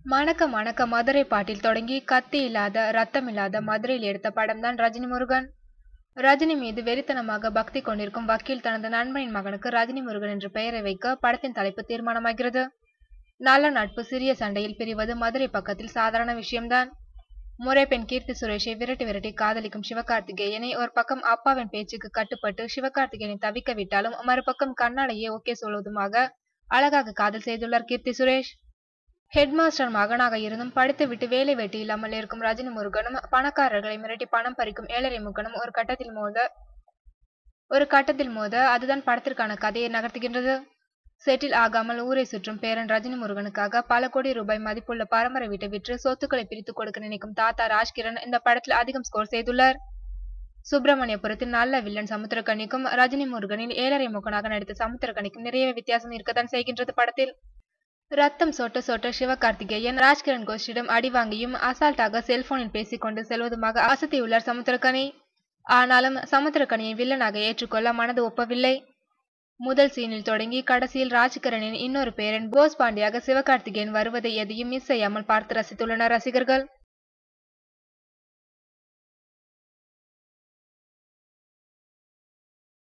மணக்க மணக்க மதுரை பாட்டில் தொடங்கி கத்தி இல்லாத ரத்தமில்லாத மதுரையில் எடுத்த படம்தான் ரஜினி முருகன். ரஜினி மீது வெறித்தனமாக பக்தி கொண்டிருக்கும் வக்கீல் தனது நண்பனின் மகனுக்கு ரஜினி முருகன் என்று பெயரை வைக்க படத்தின் தலைப்பு தீர்மானமாகிறது. நல்ல நட்பு சிறிய சண்டையில் பிரிவது மதுரை பக்கத்தில் சாதாரண விஷயம்தான். முறைப்பெண் கீர்த்தி சுரேஷை விரட்டி விரட்டி காதலிக்கும் சிவகார்த்திகேயனை ஒரு பக்கம் அப்பாவின் பேச்சுக்கு கட்டுப்பட்டு சிவகார்த்திகேயனை தவிக்க விட்டாலும் மறுபக்கம் கண்ணாலேயே ஓகே சொல்வதுமாக அழகாக காதல் செய்துள்ளார் கீர்த்தி சுரேஷ். ஹெட்மாஸ்டர் மகனாக இருந்தும் படித்துவிட்டு வேலை வெட்டி இல்லாமல் இருக்கும் ரஜினி முருகனும் பணக்காரர்களை மிரட்டி பணம் பறிக்கும் ஏழரை முகனும் ஒரு கட்டத்தில் மோத அதுதான் படத்திற்கான கதையை நகர்த்துகின்றது. செட்டில் ஆகாமல் ஊரை சுற்றும் பேரன் ரஜினி முருகனுக்காக பல கோடி ரூபாய் மதிப்புள்ள பரம்பரை வீட்டை விற்று சொத்துக்களை பிரித்து கொடுக்க நினைக்கும் தாத்தா ராஜ்கிரண் இந்த படத்தில் அதிகம் ஸ்கோர் செய்துள்ளார். சுப்பிரமணியபுரத்தில் நல்ல வில்லன் சமுத்திரக்கனிக்கும் ரஜினி முருகனில் ஏழரை முகனாக நடித்த சமுத்திரக்கனிக்கும் நிறைய வித்தியாசம் இருக்கத்தான் செய்கின்றது படத்தில். ரத்தம் சொட்ட சொட்ட சிவகார்த்திகேயன் ராஜ்கிரண் கோஷ்டிடம் அடி வாங்கியும் அசால்ட்டாக செல்போனில் பேசிக்கொண்டு செல்வதுமாக அசத்தியுள்ளார் சமுத்திரக்கனி. ஆனாலும் சமுத்திரக்கனியை வில்லனாக ஏற்றுக்கொள்ள மனது ஒப்பவில்லை. முதல் சீனில் தொடங்கி கடைசியில் ராஜ்கிரணின் இன்னொரு பேரன் போஸ் பாண்டியாக சிவகார்த்திகேயன் வருவதை எதையும் மிஸ் செய்யாமல் பார்த்து ரசித்துள்ளனர் ரசிகர்கள்.